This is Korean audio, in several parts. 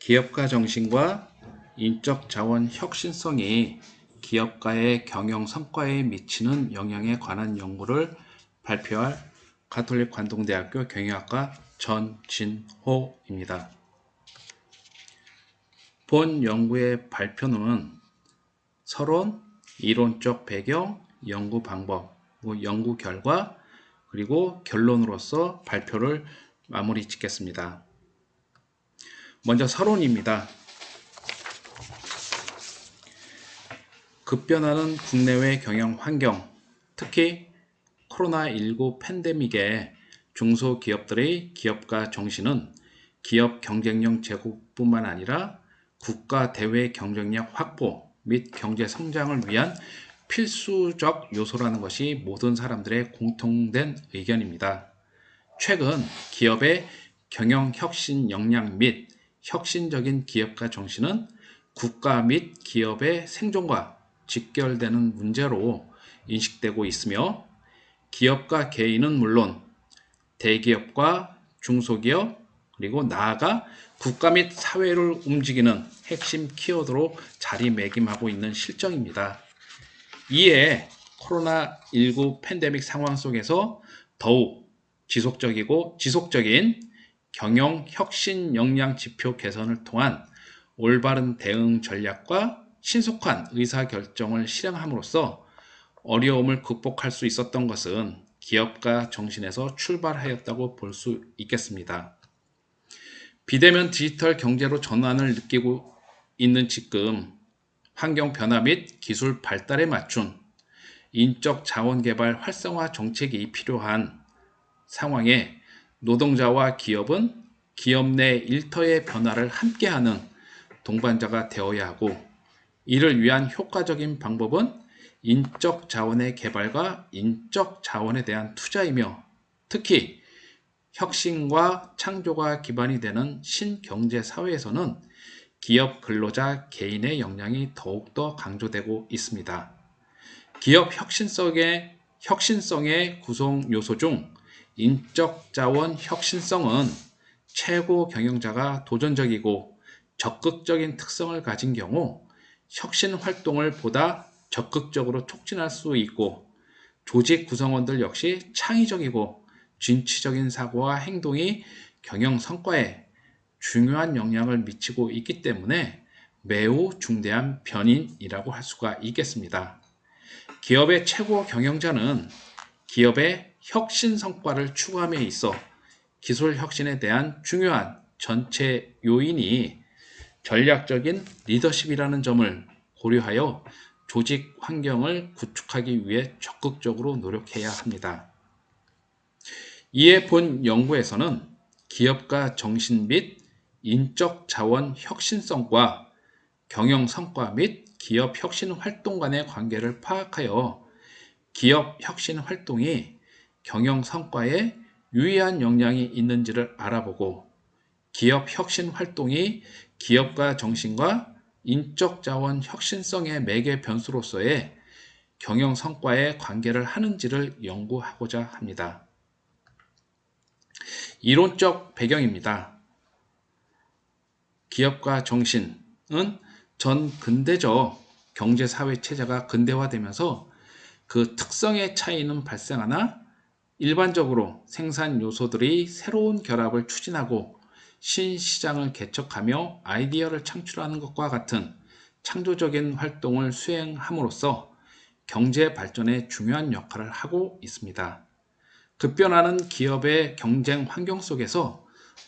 기업가 정신과 인적 자원 혁신성이 기업가의 경영 성과에 미치는 영향에 관한 연구를 발표할 가톨릭 관동대학교 경영학과 전진호입니다. 본 연구의 발표는 서론, 이론적 배경, 연구 방법, 연구 결과, 그리고 결론으로서 발표를 마무리 짓겠습니다. 먼저 서론입니다. 급변하는 국내외 경영 환경, 특히 코로나19 팬데믹에 중소기업들의 기업가 정신은 기업 경쟁력 제고뿐만 아니라 국가 대외 경쟁력 확보 및 경제 성장을 위한 필수적 요소라는 것이 모든 사람들의 공통된 의견입니다. 최근 기업의 경영 혁신 역량 및 혁신적인 기업가 정신은 국가 및 기업의 생존과 직결되는 문제로 인식되고 있으며 기업가 개인은 물론 대기업과 중소기업 그리고 나아가 국가 및 사회를 움직이는 핵심 키워드로 자리매김하고 있는 실정입니다. 이에 코로나19 팬데믹 상황 속에서 더욱 지속적인 경영 혁신 역량 지표 개선을 통한 올바른 대응 전략과 신속한 의사결정을 실행함으로써 어려움을 극복할 수 있었던 것은 기업가 정신에서 출발하였다고 볼 수 있겠습니다. 비대면 디지털 경제로 전환을 느끼고 있는 지금 환경 변화 및 기술 발달에 맞춘 인적 자원 개발 활성화 정책이 필요한 상황에 노동자와 기업은 기업 내 일터의 변화를 함께하는 동반자가 되어야 하고 이를 위한 효과적인 방법은 인적 자원의 개발과 인적 자원에 대한 투자이며 특히 혁신과 창조가 기반이 되는 신경제 사회에서는 기업 근로자 개인의 역량이 더욱더 강조되고 있습니다. 기업 혁신성의 구성 요소 중 인적 자원 혁신성은 최고 경영자가 도전적이고 적극적인 특성을 가진 경우 혁신 활동을 보다 적극적으로 촉진할 수 있고 조직 구성원들 역시 창의적이고 진취적인 사고와 행동이 경영 성과에 중요한 영향을 미치고 있기 때문에 매우 중대한 변인이라고 할 수가 있겠습니다. 기업의 최고 경영자는 기업의 혁신 성과를 추구함에 있어 기술 혁신에 대한 중요한 전체 요인이 전략적인 리더십이라는 점을 고려하여 조직 환경을 구축하기 위해 적극적으로 노력해야 합니다. 이에 본 연구에서는 기업가 정신 및 인적 자원 혁신성과 경영 성과 및 기업 혁신 활동 간의 관계를 파악하여 기업 혁신 활동이 경영 성과에 유의한 영향이 있는지를 알아보고 기업 혁신 활동이 기업가 정신과 인적 자원 혁신성의 매개 변수로서의 경영 성과에 관계를 하는지를 연구하고자 합니다. 이론적 배경입니다. 기업가 정신은 전 근대적 경제사회 체제가 근대화되면서 그 특성의 차이는 발생하나 일반적으로 생산 요소들이 새로운 결합을 추진하고 신시장을 개척하며 아이디어를 창출하는 것과 같은 창조적인 활동을 수행함으로써 경제 발전에 중요한 역할을 하고 있습니다. 급변하는 기업의 경쟁 환경 속에서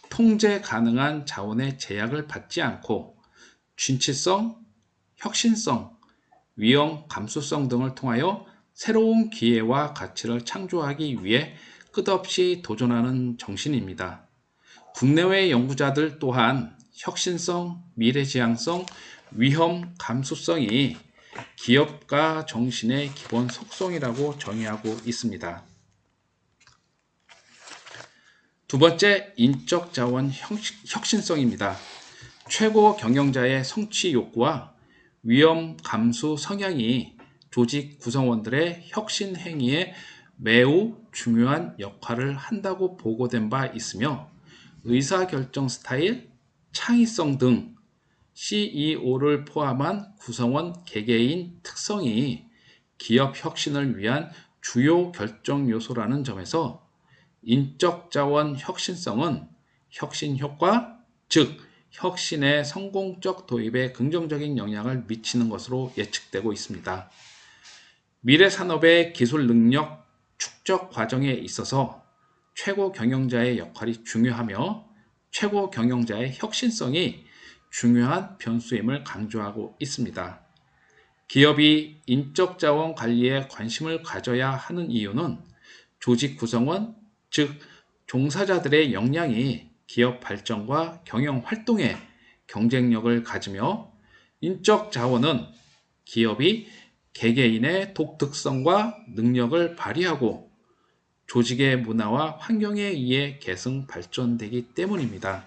통제 가능한 자원의 제약을 받지 않고 진취성, 혁신성, 위험 감수성 등을 통하여 새로운 기회와 가치를 창조하기 위해 끝없이 도전하는 정신입니다. 국내외 연구자들 또한 혁신성, 미래지향성, 위험 감수성이 기업가 정신의 기본 속성이라고 정의하고 있습니다. 두 번째, 인적 자원 혁신성입니다. 최고 경영자의 성취 욕구와 위험 감수 성향이 조직 구성원들의 혁신 행위에 매우 중요한 역할을 한다고 보고된 바 있으며 의사결정 스타일, 창의성 등 CEO를 포함한 구성원 개개인 특성이 기업 혁신을 위한 주요 결정 요소라는 점에서 인적 자원 혁신성은 혁신 효과, 즉 혁신의 성공적 도입에 긍정적인 영향을 미치는 것으로 예측되고 있습니다. 미래 산업의 기술 능력 축적 과정에 있어서 최고 경영자의 역할이 중요하며 최고 경영자의 혁신성이 중요한 변수임을 강조하고 있습니다. 기업이 인적 자원 관리에 관심을 가져야 하는 이유는 조직 구성원, 즉 종사자들의 역량이 기업 발전과 경영 활동에 경쟁력을 가지며 인적 자원은 기업이 개개인의 독특성과 능력을 발휘하고 조직의 문화와 환경에 의해 계승 발전되기 때문입니다.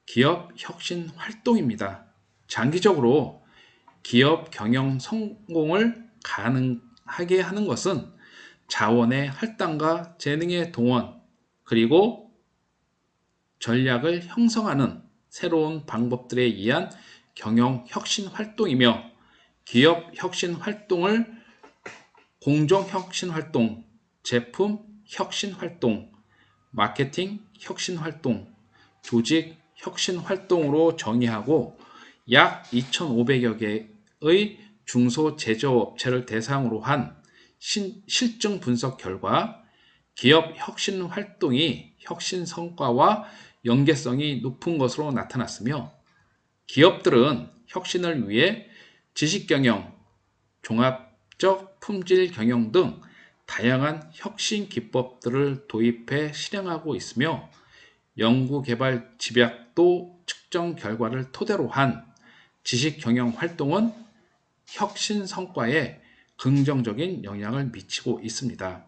기업 혁신 활동입니다. 장기적으로 기업 경영 성공을 가능하게 하는 것은 자원의 할당과 재능의 동원, 그리고 전략을 형성하는 새로운 방법들에 의한 경영 혁신 활동이며, 기업 혁신 활동을 공정 혁신 활동, 제품 혁신 활동, 마케팅 혁신 활동, 조직 혁신 활동으로 정의하고 약 2,500여 개의 중소제조업체를 대상으로 한 실증 분석 결과 기업 혁신 활동이 혁신 성과와 연계성이 높은 것으로 나타났으며, 기업들은 혁신을 위해 지식경영, 종합적 품질 경영 등 다양한 혁신 기법들을 도입해 실행하고 있으며, 연구개발 집약도 측정 결과를 토대로 한 지식경영 활동은 혁신 성과에 긍정적인 영향을 미치고 있습니다.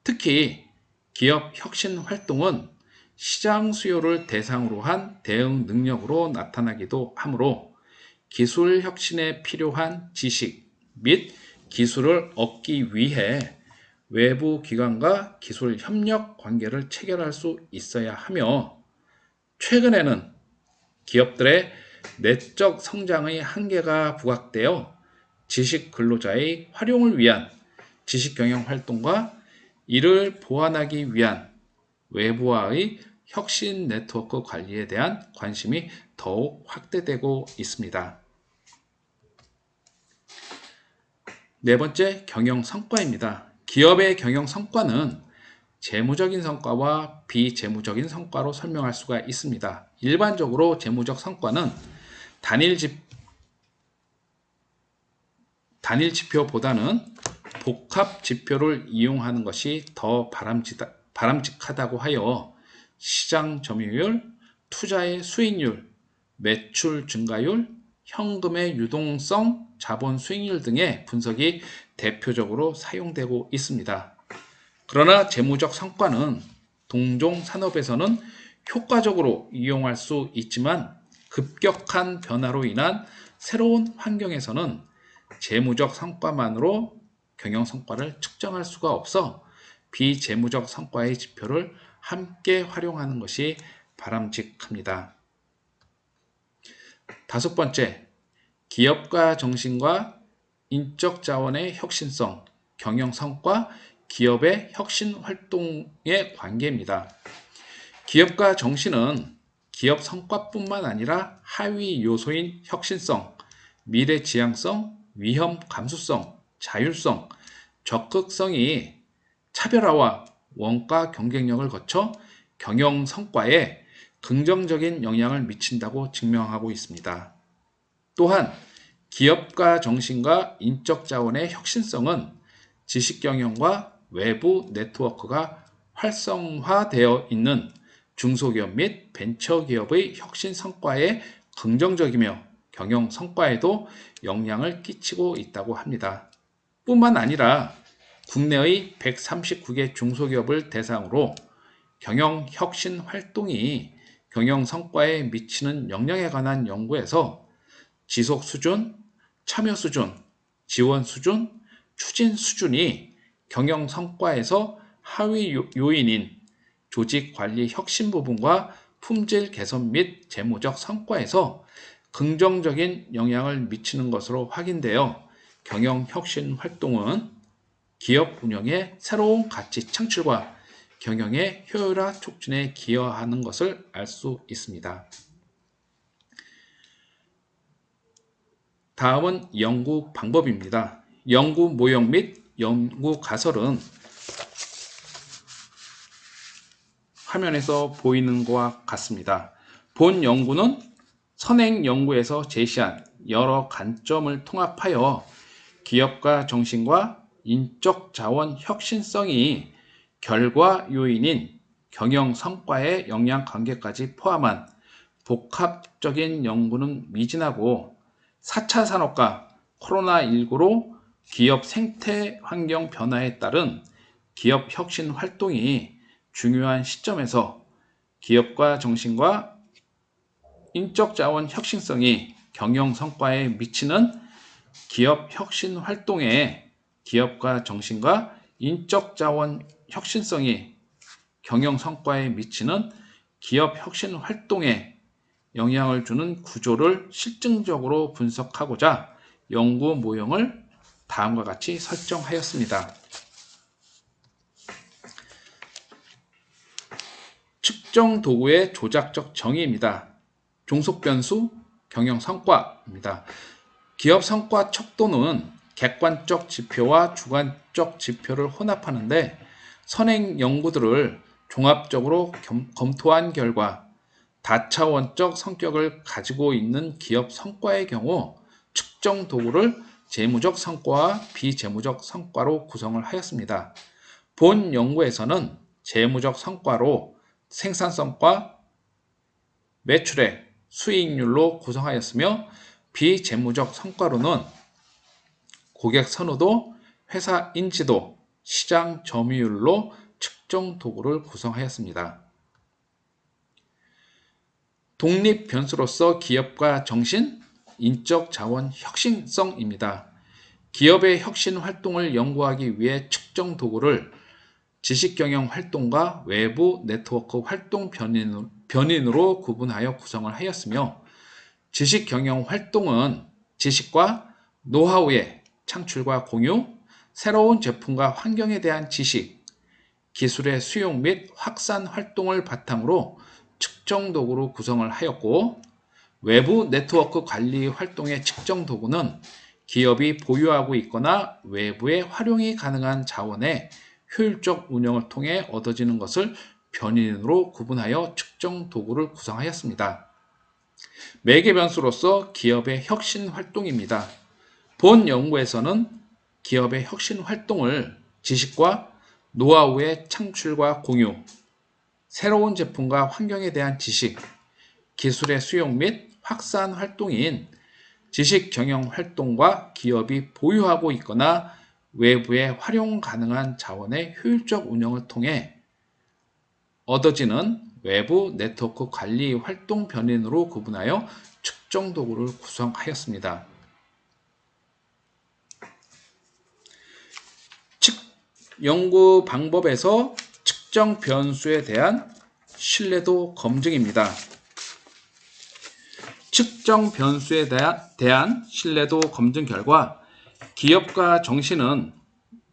특히 기업 혁신 활동은 시장 수요를 대상으로 한 대응 능력으로 나타나기도 하므로 기술 혁신에 필요한 지식 및 기술을 얻기 위해 외부 기관과 기술 협력 관계를 체결할 수 있어야 하며, 최근에는 기업들의 내적 성장의 한계가 부각되어 지식 근로자의 활용을 위한 지식 경영 활동과 이를 보완하기 위한 외부와의 혁신 네트워크 관리에 대한 관심이 더욱 확대되고 있습니다. 네 번째, 경영 성과입니다. 기업의 경영 성과는 재무적인 성과와 비재무적인 성과로 설명할 수가 있습니다. 일반적으로 재무적 성과는 단일 지표보다는 복합 지표를 이용하는 것이 더 바람직하다고 하여 시장 점유율, 투자의 수익률, 매출 증가율, 현금의 유동성, 자본 수익률 등의 분석이 대표적으로 사용되고 있습니다. 그러나 재무적 성과는 동종 산업에서는 효과적으로 이용할 수 있지만, 급격한 변화로 인한 새로운 환경에서는 재무적 성과만으로 경영 성과를 측정할 수가 없어 비재무적 성과의 지표를 함께 활용하는 것이 바람직합니다. 다섯 번째, 기업가 정신과 인적 자원의 혁신성, 경영 성과, 기업의 혁신 활동의 관계입니다. 기업가 정신은 기업 성과뿐만 아니라 하위 요소인 혁신성, 미래 지향성, 위험 감수성, 자율성, 적극성이 차별화와 원가 경쟁력을 거쳐 경영 성과에 긍정적인 영향을 미친다고 증명하고 있습니다. 또한 기업가 정신과 인적 자원의 혁신성은 지식 경영과 외부 네트워크가 활성화되어 있는 중소기업 및 벤처기업의 혁신 성과에 긍정적이며 경영 성과에도 영향을 끼치고 있다고 합니다. 뿐만 아니라 국내의 139개 중소기업을 대상으로 경영 혁신 활동이 경영 성과에 미치는 영향에 관한 연구에서 지속 수준, 참여 수준, 지원 수준, 추진 수준이 경영 성과에서 하위 요인인 조직 관리 혁신 부분과 품질 개선 및 재무적 성과에서 긍정적인 영향을 미치는 것으로 확인되어 경영 혁신 활동은 기업 운영의 새로운 가치 창출과 경영의 효율화 촉진에 기여하는 것을 알 수 있습니다. 다음은 연구 방법입니다. 연구 모형 및 연구 가설은 화면에서 보이는 것과 같습니다. 본 연구는 선행 연구에서 제시한 여러 관점을 통합하여 기업가 정신과 인적 자원 혁신성이 결과 요인인 경영 성과의 영향 관계까지 포함한 복합적인 연구는 미진하고 4차 산업과 코로나19로 기업 생태 환경 변화에 따른 기업 혁신 활동이 중요한 시점에서 기업가 정신과 인적 자원 혁신성이 경영 성과에 미치는 기업 혁신 활동에 기업가 정신과 인적 자원 혁신성이 경영 성과에 미치는 기업 혁신 활동에 영향을 주는 구조를 실증적으로 분석하고자 연구 모형을 다음과 같이 설정하였습니다. 측정 도구의 조작적 정의입니다. 종속 변수, 경영 성과입니다. 기업 성과 척도는 객관적 지표와 주관적 지표를 혼합하는데 선행 연구들을 종합적으로 검토한 결과 다차원적 성격을 가지고 있는 기업 성과의 경우 측정 도구를 재무적 성과와 비재무적 성과로 구성을 하였습니다. 본 연구에서는 재무적 성과로 생산성과 매출액, 수익률로 구성하였으며 비재무적 성과로는 고객 선호도, 회사 인지도, 시장 점유율로 측정 도구를 구성하였습니다. 독립 변수로서 기업가 정신, 인적 자원 혁신성입니다. 기업의 혁신 활동을 연구하기 위해 측정 도구를 지식경영 활동과 외부 네트워크 활동 변인으로 구분하여 구성을 하였으며 지식경영 활동은 지식과 노하우의 창출과 공유, 새로운 제품과 환경에 대한 지식, 기술의 수용 및 확산 활동을 바탕으로 측정 도구로 구성을 하였고 외부 네트워크 관리 활동의 측정 도구는 기업이 보유하고 있거나 외부에 활용이 가능한 자원의 효율적 운영을 통해 얻어지는 것을 변인으로 구분하여 측정 도구를 구성하였습니다. 매개 변수로서 기업의 혁신 활동입니다. 본 연구에서는 기업의 혁신 활동을 지식과 노하우의 창출과 공유, 새로운 제품과 환경에 대한 지식, 기술의 수용 및 확산 활동인 지식 경영 활동과 기업이 보유하고 있거나 외부에 활용 가능한 자원의 효율적 운영을 통해 얻어지는 외부 네트워크 관리 활동 변인으로 구분하여 측정 도구를 구성하였습니다. 연구 방법에서 측정 변수에 대한 신뢰도 검증입니다. 측정 변수에 대한 신뢰도 검증 결과 기업가 정신은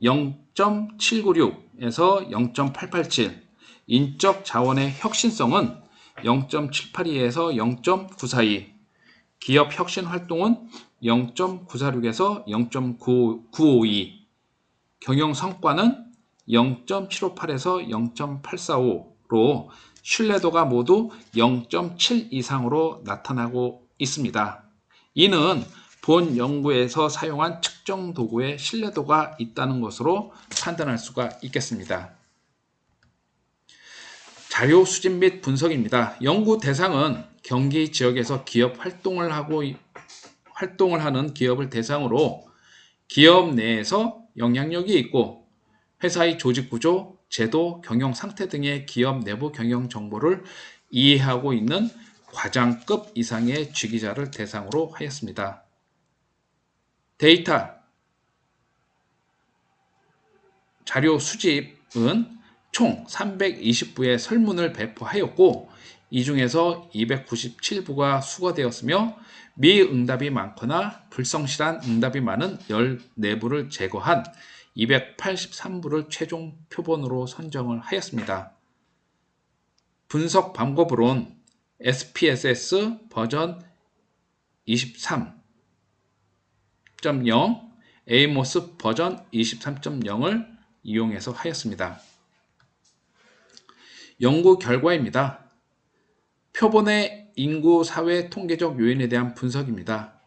0.796에서 0.887, 인적 자원의 혁신성은 0.782에서 0.942, 기업 혁신 활동은 0.946에서 0.952, 경영 성과는 0.758에서 0.845로 신뢰도가 모두 0.7 이상으로 나타나고 있습니다. 이는 본 연구에서 사용한 측정 도구에 신뢰도가 있다는 것으로 판단할 수가 있겠습니다. 자료 수집 및 분석입니다. 연구 대상은 경기 지역에서 기업 활동을 하는 기업을 대상으로 기업 내에서 영향력이 있고 회사의 조직 구조, 제도, 경영 상태 등의 기업 내부 경영 정보를 이해하고 있는 과장급 이상의 지기자를 대상으로 하였습니다. 데이터, 자료 수집은 총 320부의 설문을 배포하였고 이 중에서 297부가 수거되었으며 미응답이 많거나 불성실한 응답이 많은 14부를 제거한 283부를 최종 표본으로 선정을 하였습니다. 분석 방법으론 SPSS 버전 23.0, 에이모스 버전 23.0을 이용해서 하였습니다. 연구 결과입니다. 표본의 인구 사회 통계적 요인에 대한 분석입니다.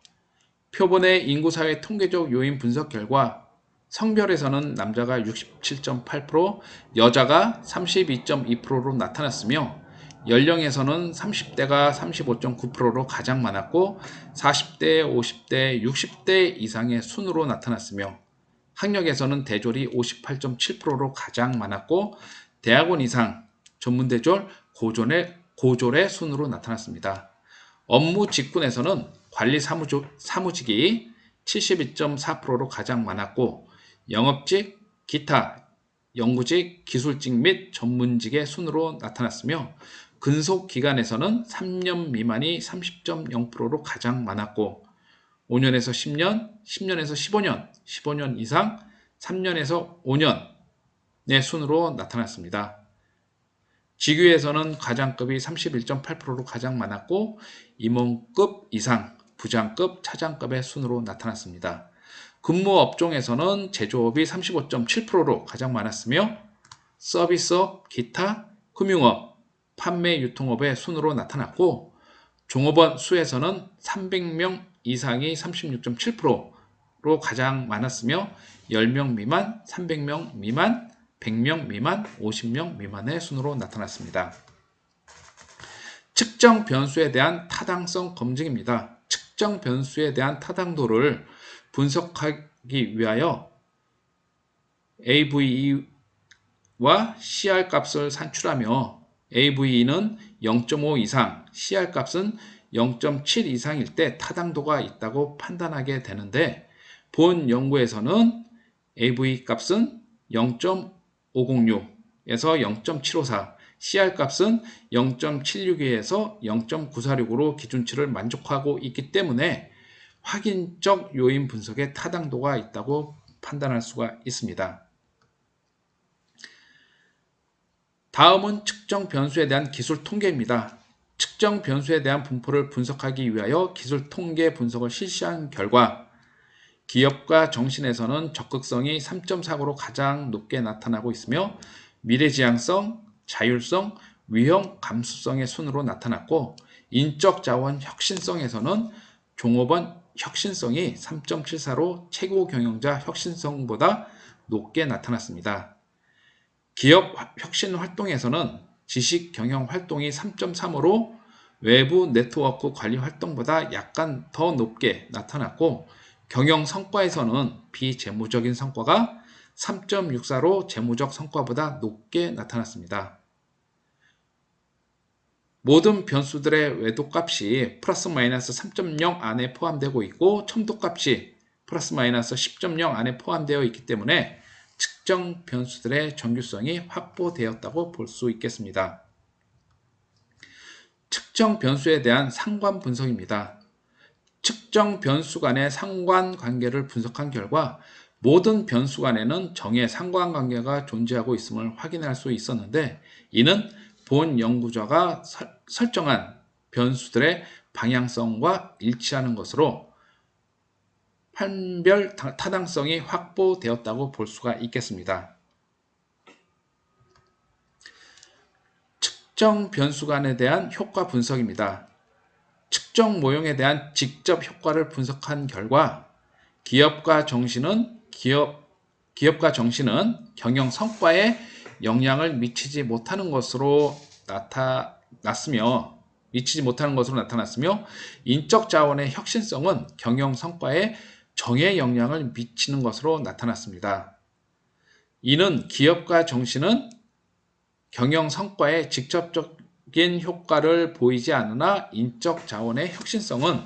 표본의 인구 사회 통계적 요인 분석 결과 성별에서는 남자가 67.8%, 여자가 32.2%로 나타났으며 연령에서는 30대가 35.9%로 가장 많았고 40대, 50대, 60대 이상의 순으로 나타났으며 학력에서는 대졸이 58.7%로 가장 많았고 대학원 이상, 전문대졸, 고졸의 순으로 나타났습니다. 업무 직군에서는 관리 사무직이 72.4%로 가장 많았고 영업직, 기타, 연구직, 기술직 및 전문직의 순으로 나타났으며 근속기간에서는 3년 미만이 30.0%로 가장 많았고 5년에서 10년, 10년에서 15년, 15년 이상, 3년에서 5년의 순으로 나타났습니다. 직위에서는 과장급이 31.8%로 가장 많았고 임원급 이상, 부장급, 차장급의 순으로 나타났습니다. 근무 업종에서는 제조업이 35.7%로 가장 많았으며 서비스업, 기타, 금융업, 판매 유통업의 순으로 나타났고 종업원 수에서는 300명 이상이 36.7%로 가장 많았으며 10명 미만, 300명 미만, 100명 미만, 50명 미만의 순으로 나타났습니다. 측정 변수에 대한 타당성 검증입니다. 측정 변수에 대한 타당도를 분석하기 위하여 AVE와 CR 값을 산출하며 AVE는 0.5 이상, CR 값은 0.7 이상일 때 타당도가 있다고 판단하게 되는데 본 연구에서는 AVE 값은 0.506에서 0.754, CR 값은 0.762에서 0.946으로 기준치를 만족하고 있기 때문에 확인적 요인 분석에 타당도가 있다고 판단할 수가 있습니다. 다음은 측정 변수에 대한 기술 통계입니다. 측정 변수에 대한 분포를 분석하기 위하여 기술 통계 분석을 실시한 결과 기업과 정신에서는 적극성이 3.49로 가장 높게 나타나고 있으며 미래지향성, 자율성, 위험 감수성의 순으로 나타났고 인적 자원 혁신성에서는 종업원 혁신성이 3.74로 최고 경영자 혁신성보다 높게 나타났습니다. 기업 혁신 활동에서는 지식 경영 활동이 3.35로 외부 네트워크 관리 활동보다 약간 더 높게 나타났고 경영 성과에서는 비재무적인 성과가 3.64로 재무적 성과보다 높게 나타났습니다. 모든 변수들의 외도값이 플러스 마이너스 3.0 안에 포함되고 있고 첨도값이 플러스 마이너스 10.0 안에 포함되어 있기 때문에 측정 변수들의 정규성이 확보되었다고 볼 수 있겠습니다. 측정 변수에 대한 상관 분석입니다. 측정 변수 간의 상관관계를 분석한 결과 모든 변수 간에는 정의 상관관계가 존재하고 있음을 확인할 수 있었는데 이는 본 연구자가 설정한 변수들의 방향성과 일치하는 것으로 판별 타당성이 확보되었다고 볼 수가 있겠습니다. 측정 변수 간에 대한 효과 분석입니다. 측정 모형에 대한 직접 효과를 분석한 결과 기업과 정신은 경영 성과에 영향을 미치지 못하는 것으로 나타났으며 인적 자원의 혁신성은 경영 성과에 정의 영향을 미치는 것으로 나타났습니다. 이는 기업과 정신은 경영 성과에 직접적인 효과를 보이지 않으나 인적 자원의 혁신성은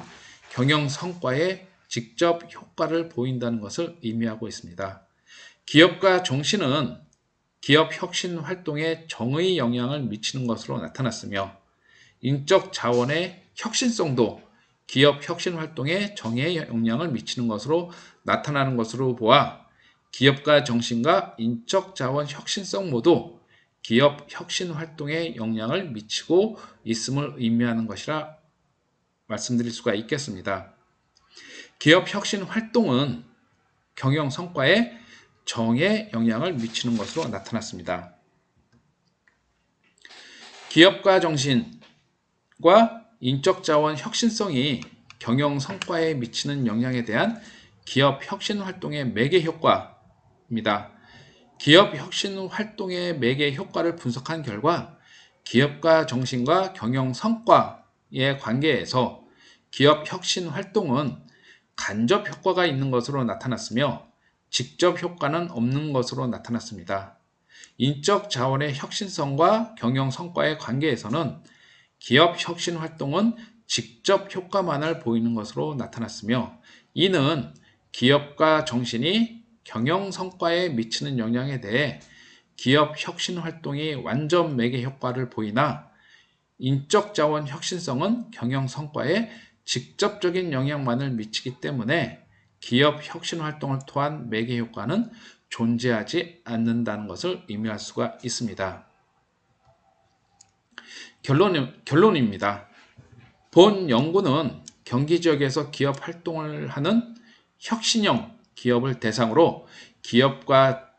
경영 성과에 직접 효과를 보인다는 것을 의미하고 있습니다. 기업과 정신은 기업 혁신 활동에 정의 영향을 미치는 것으로 나타났으며 인적 자원의 혁신성도 기업 혁신 활동에 정의의 영향을 미치는 것으로 나타나는 것으로 보아 기업가 정신과 인적 자원 혁신성 모두 기업 혁신 활동에 영향을 미치고 있음을 의미하는 것이라 말씀드릴 수가 있겠습니다. 기업 혁신 활동은 경영 성과에 정의 영향을 미치는 것으로 나타났습니다. 기업가 정신과 인적 자원 혁신성이 경영 성과에 미치는 영향에 대한 기업 혁신 활동의 매개 효과입니다. 기업 혁신 활동의 매개 효과를 분석한 결과 기업가 정신과 경영 성과의 관계에서 기업 혁신 활동은 간접 효과가 있는 것으로 나타났으며 직접 효과는 없는 것으로 나타났습니다. 인적 자원의 혁신성과 경영 성과의 관계에서는 기업 혁신 활동은 직접 효과만을 보이는 것으로 나타났으며 이는 기업가 정신이 경영 성과에 미치는 영향에 대해 기업 혁신 활동이 완전 매개 효과를 보이나 인적 자원 혁신성은 경영 성과에 직접적인 영향만을 미치기 때문에 기업 혁신 활동을 통한 매개 효과는 존재하지 않는다는 것을 의미할 수가 있습니다. 결론입니다. 본 연구는 경기 지역에서 기업 활동을 하는 혁신형 기업을 대상으로 기업과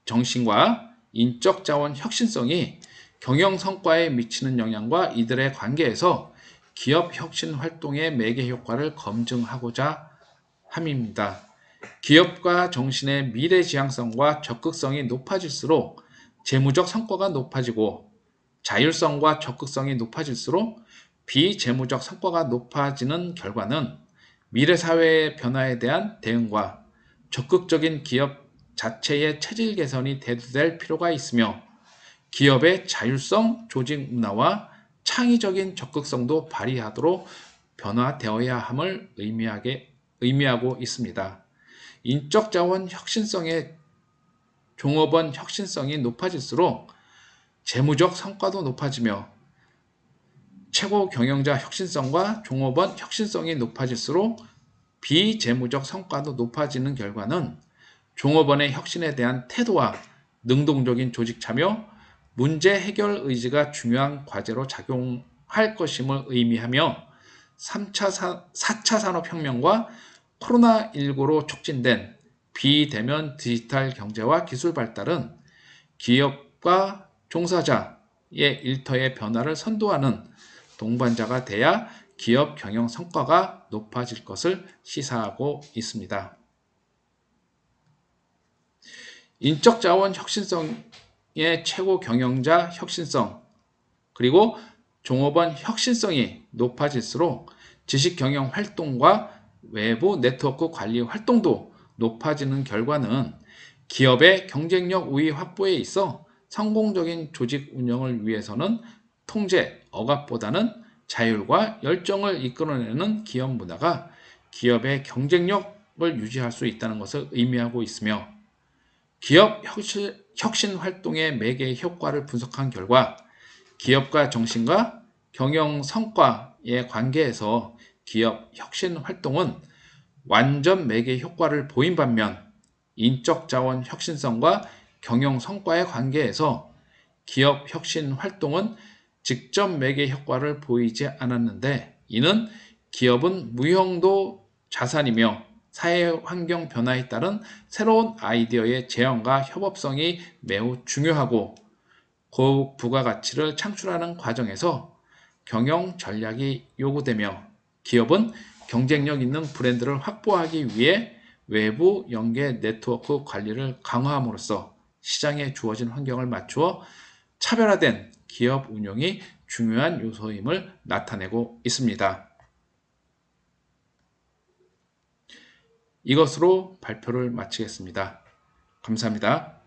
정신과 인적 자원 혁신성이 경영 성과에 미치는 영향과 이들의 관계에서 기업 혁신 활동의 매개 효과를 검증하고자 함입니다. 기업과 정신의 미래 지향성과 적극성이 높아질수록 재무적 성과가 높아지고 자율성과 적극성이 높아질수록 비재무적 성과가 높아지는 결과는 미래 사회의 변화에 대한 대응과 적극적인 기업 자체의 체질 개선이 대두될 필요가 있으며 기업의 자율성, 조직 문화와 창의적인 적극성도 발휘하도록 변화되어야 함을 의미하고 있습니다. 인적 자원 혁신성의 종업원 혁신성이 높아질수록 재무적 성과도 높아지며 최고 경영자 혁신성과 종업원 혁신성이 높아질수록 비재무적 성과도 높아지는 결과는 종업원의 혁신에 대한 태도와 능동적인 조직 참여, 문제 해결 의지가 중요한 과제로 작용할 것임을 의미하며 4차 산업혁명과 코로나19로 촉진된 비대면 디지털 경제와 기술 발달은 기업과 종사자의 일터의 변화를 선도하는 동반자가 돼야 기업 경영 성과가 높아질 것을 시사하고 있습니다. 인적 자원 혁신성의 최고 경영자 혁신성 그리고 종업원 혁신성이 높아질수록 지식 경영 활동과 외부 네트워크 관리 활동도 높아지는 결과는 기업의 경쟁력 우위 확보에 있어 성공적인 조직 운영을 위해서는 통제, 억압보다는 자율과 열정을 이끌어내는 기업 문화가 기업의 경쟁력을 유지할 수 있다는 것을 의미하고 있으며 기업 혁신 활동의 매개 효과를 분석한 결과 기업가 정신과 경영 성과의 관계에서 기업 혁신 활동은 완전 매개 효과를 보인 반면 인적 자원 혁신성과 경영 성과의 관계에서 기업 혁신 활동은 직접 매개 효과를 보이지 않았는데 이는 기업은 무형도 자산이며 사회 환경 변화에 따른 새로운 아이디어의 재현과 협업성이 매우 중요하고 고급 부가가치를 창출하는 과정에서 경영 전략이 요구되며 기업은 경쟁력 있는 브랜드를 확보하기 위해 외부 연계 네트워크 관리를 강화함으로써 시장에 주어진 환경을 맞추어 차별화된 기업 운영이 중요한 요소임을 나타내고 있습니다. 이것으로 발표를 마치겠습니다. 감사합니다.